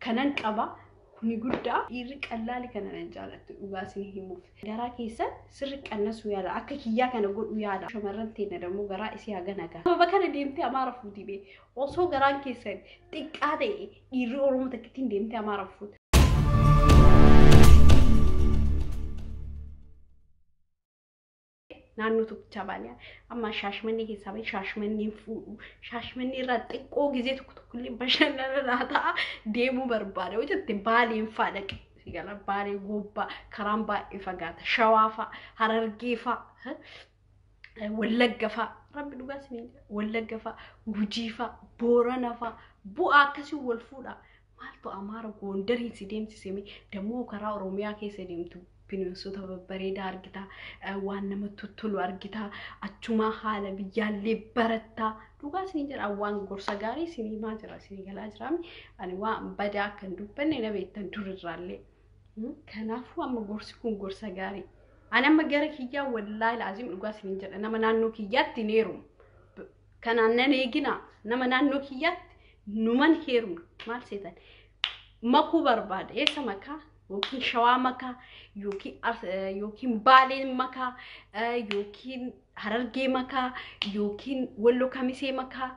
kanan qaba kuni guddaa dhiirri qallaali kana nan jaalatu dhugaasni himuuf garaa keessa sirri qannasu yaala akka kiyyaa kana godhu yaala shamarran teena dammoo garaa isii haganaga baba kana deemtee amaara fuuti be osoo garaan keessa xiqqaa ta'e dhiirri oromoo takkittiin deemtee amaara fuuti naannoo tokkicha baaliyaa amma shaashmanni keessa baay'ee shaashmanni fuudhu shaashmanni irraa xiqqoo gizee tokkollee bashannana laata deemuu barbaada hojjette baaliin faadhaqe sigala baalee gobbaa karaan baay'ee fagaata shawaafa harargeefa wallaggafa rabbi dhugaasni wallaggafa gujiifa booranafa bu'aa akkasii wal fuudha maaltu amaara goondariin si deemsiseme dammoo karaa oromiyaa keessa deemtu bineensota babbareedaa argita waan namatti tolu argita achuma haala biyyaallee baratta dhugaasni jira waan gorsa gaarii sinimaa jira sinigalaa jiraami ani waan badaa kan dubbanne na beektan durirraallee kanaafuu amma gorsi kun gorsa gaarii ani amma gara kiyyaa wallaahi laazim dhugaasni jira nama naannoo kiyyaatti neeru kanaan nan eegina nama naannoo kiyyaatti numan heeru maal seetan makuu barbaada eessa makaa yokin shawaa makaa yokin baalee makaa yokin harargee makaa yokin walloo kamisee makaa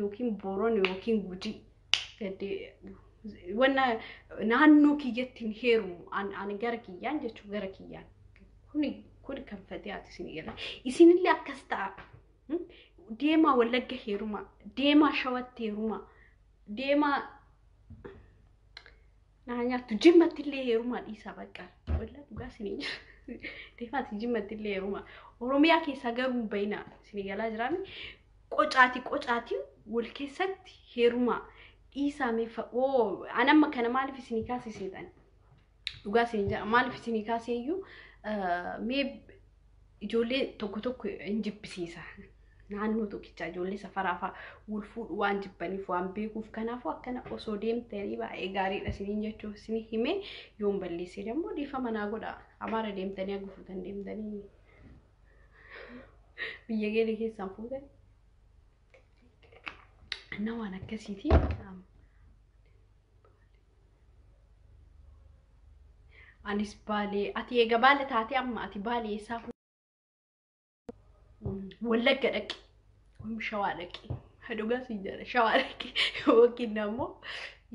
yokin boron yokin gujii gadi wanna naannoo kiyyatti heeru ani gara kiyyaan jechuun gara kiyyaan kuni kan fedhe ati sinigala isinillee akkas ta'a deemaa wallagga heeruma deemaa shawatti heeruma deemaa nanya tujimmatillee heeruma dhiisa bakka walla dhugaasni deemaa tujimmatillee heeruma oromiyaa keessa garuu bayna sinigalaa jiraami qocaati wal keessatti heeruma dhiisa meefa anamma kana maaliif sinikaasiseetan dhugaasni jira maaliif sinikaaseeyyuu mee ijoollee tokko injibbisiisa naannoo tokkicha ijoollee safaraafa wal fuudhu waan jibbaniif waan beekuuf kanaafuu akkana osoo deemtanii baay'ee gaariidha siniin jechuun sini himee yoon balleessee dammoo dhiifama naa godha amaara deemtanii agufuutan deemtanii biyya geedee keessaan fuutan anna waan akkasiiti anis baalee ati eega baale taate amma ati baalee isaa wallagga dhaqi shawaa dhaqi dhugaasni jira shawaa dhaqi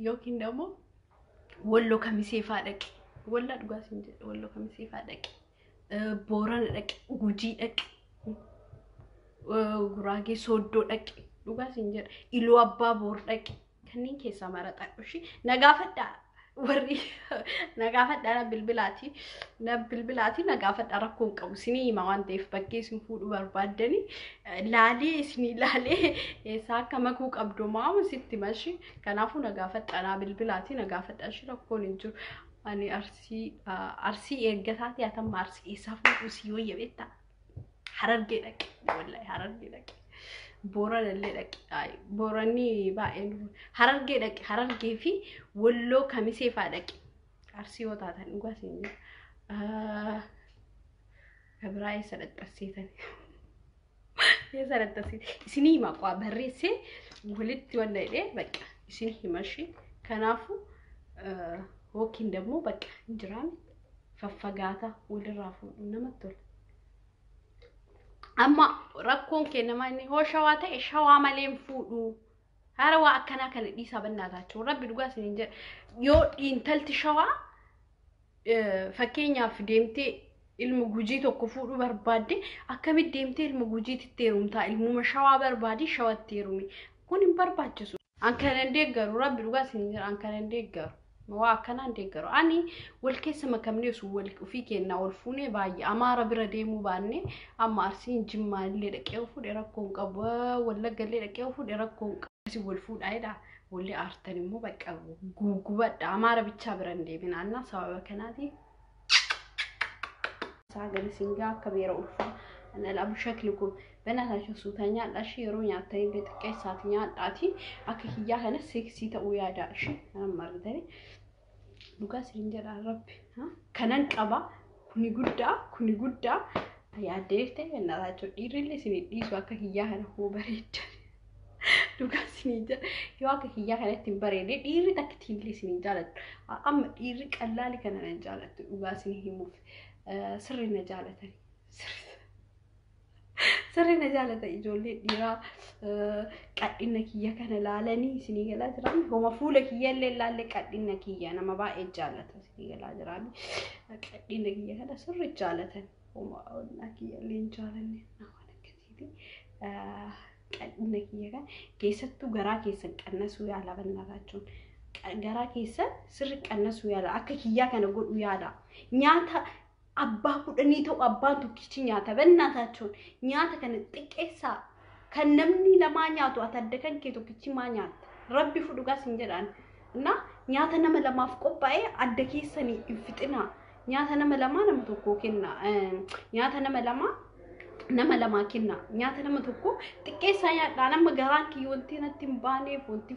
yookiin dammoo walloo kamisee faa dhaqi walla dhugaasni jira walloo kamisee faa dhaqi boorana dhaqi gujii dhaqi guraagee sooddoo dhaqi dhugaasni jira iluu abbaa boor dhaqi kanneen keessaa maraxadhu nagaafadhaa warri nagaafadhaa na bilbilaati nagaafadhaa rakkoon qabu sinii hima waan ta'eef bakkee isin fuudhu barbaaddanii laalee isinii laalee eessaa akka makuu qabdu maamu sitti mashi kanaafuu nagaafadhaa na bilbilaati nagaafadhaa shi rakkoon hin jiru ani arsii eeggataati atamma arsii eessaa fuudhu si yoo yabeetta harargee dhaqe wallahi harargee dhaqe boorallee dhaqe boorani baay'een harargee dhaqe harargee fi walloo kamisee faa dhaqe arsii yoo taatan dhugaasni gabraa'ee sadhaxxaseetan isinii maqaa barreessee walitti wanna hidhee bakka isin himashi kanaafuu yookiin dammoo bakka jiraan faffagaata walirraa fuudhu namatti tola amma rakkoon kennamaa inni hoo shawaa ta'e shawaa malee fuudhu hara waa akkana kana dhiisa bannaataachuu rabbi dhugaasni hin jedha yoo intalti shawaa fakkeenyaaf deemtee ilmu gujii tokko fuudhu barbaadde akkamitti deemtee ilmu gujiitti heerumtaa ilmuma shawaa barbaadi shawatti heerumi kun hin barbaachisu an kana deeggaru rabbi dhugaasni hin jedha an kana deeggaru waa akkana deeggaru ani wal keessa makamnee su wal ufii kennaa wal fuunee baay'ee amaara bira deemuu baanne amma arsiin jimmaallee dhaqee fuudhe rakkoon qabu wallaggallee dhaqee fuudhe rakkoon qabu wal fuudhaayidha wallee aartan immoo bakka gugubadha amaara bichaa bira deemina anna sababa kanaati sagal singaa akka beera ulfa ana labu shaklikum banaataashu suutanya dhashi yeroo nyaatanii xiqqee saati nyaadhaati akka kiyyaa kana seksii ta'uu yaada shi amma argitanii dhugaasni jedha rabbi kanan qaba kuni guddaa yaaddeef ta'e banaataashu dhiirrillee isin dhiisu akka kiyyaa kana hoo bareedan Dhugaa isin jala yoo akka kiyyaa kanatti hin bareedne dhiirri takka tiillee isin jaalatu. Amma dhiirri qallaali kana nan jaalatu dhugaa isin himuuf sirri na jaalatani. Sirri na jaalata ijoollee dhiiraa qadhina kiyya kana laalanii isin galaa jiran. Homa fuula kiyya illee laalle qadhina kiyya nama baay'ee jaalata isin galaa jiran. Qadhina kiyya kana sirri jaalatan. Homa onnaa kiyya illee hin jaalanne nama akkasiiti. Qadhina kiyya kan keessattuu garaa keessan qannasuu yaala bannatachuun garaa keessan sirri qannasuu yaala akka kiyyaa kana godhu yaala nyaata abbaa kudhanii ta'u abbaan tokkichi nyaata bannatachuun nyaata kana xiqqeessaa kan namni lamaa nyaatu atadda kan kee tokkichi maa nyaata rabbi fudhugaas hin jedhaan na nyaata nama lamaaf qophaa'ee adda keessanii hin fixinaa nyaata nama lamaa nama tokko kenna nyaata nama lama kenna nyaata nama tokko xiqqeessaa nyaadhaa nama garaan kiyyoontii natti hin baaneef wanti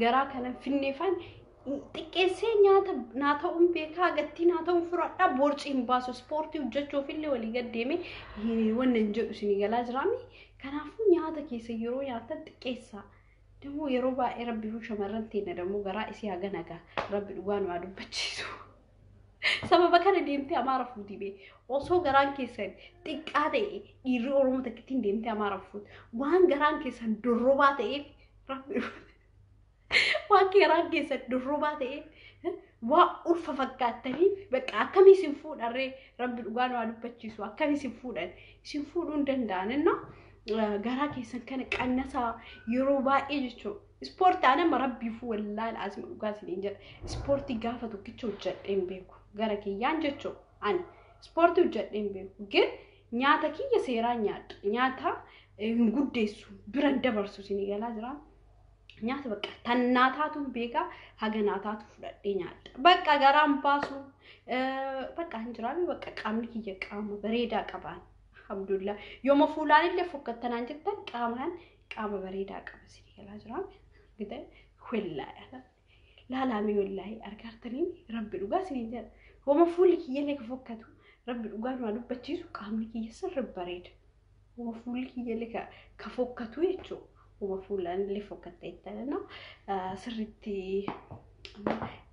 garaa kana finneefan xiqqeessee nyaata ta'uun beekaa gattii naa ta'uun fudhadhaa boorci hin baasu ispoortii hojjechuuf illee walii gaddeeme wanna hin jedhu isin galaa jiraami kanaafuu nyaata keessa yeroo nyaatan xiqqeessaa demoo yeroo baay'ee rabbi shamarran teenya demoo garaa isii haga nagaa rabbi dhugaan waa dubbachiisu. Sababa kana deemtee amaara fuutii bee osoo garaan keessan xiqqaa ta'e dhiirri oromoo takkittiin deemtee amaara fuuti waan garaan keessan dorrobaa ta'eef rabbi waan garaan keessan dorrobaa ta'eef waan ulfa fakkaattaniif bakka akkamii isin fuudharree rabbi dhugaan waa dubbachiisu akkamii isin fuudhan isin fuudhuu hin danda'anna garaa keessan kana qannasaa yeroo baay'ee jechuudha. Ispoortii anama rabbiifuu wallaahi asima dhugaa isin jedha ispoortii gaafa tokkicha hojjedheen beeku. Gara kiyyaan jechuun an ispoortii hojjedheen beeku gin nyaata kiyya seeraa nyaata hin guddeessu biran dabarsu isin galaa jira nyaata bakka tan naataatu beekaa haga naataatu fudhadhee nyaadha bakka garaan baasu bakka hin jiraami bakka qaamni kiyya qaama bareedaa qabaan alhamdulillah yooma fuulaan illee fokkattanaan jettan qaama bareedaa qaba isin galaa jira gita wallaahi laalame wallahi argartanii rabbi dhugaa isin jedha Homa fuuli kiyya illee ka fokkatu rabbi dhugaan waa dubbachiisu qaamni kiyya sirri bareeda. Homa fuuli kiyya illee ka fokkatu jechuudha. Homa fuulaan illee fokkattee ittaana sirriitti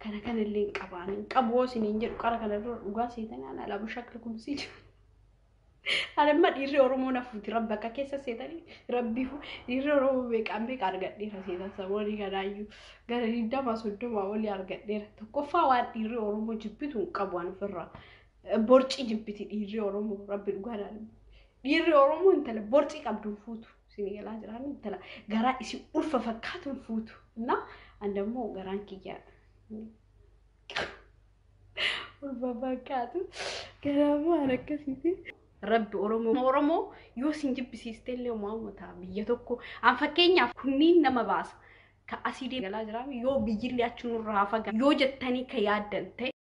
kana illee hin qabaan qaboo isiniin jedhu qara kana dura dhugaa seetan ana laabu shakla kumsii. Anamma dhiirri oromoo nafuuti rabbi akka keessa seetanii rabbi dhiirri oromoo beekaan argadheera seetan saboonni kanaayyuu gara 20 olii argadheera tokkoffaa waan dhiirri oromoo jibbitu hin qabu waan ofirraa borcii jibbiti dhiirri oromoo rabbi dhugaadhaan dhiirri oromoo intala borcii qabduun fuutu isin galaa jiraan intala garaa isin ulfa fakkaatuun fuutu na andammoo garaan kiyyaa ulfa fakkaatu garaamoo akkasiiti. Rabbi oromoo yoo sin jibbisiiste illee uumamata biyya tokko an fakkeenyaaf kunniin nama baasa ka asii galaa jiraami yoo biyyillee achi nurraa fagaa yoo jettanii ka yaaddan ta'e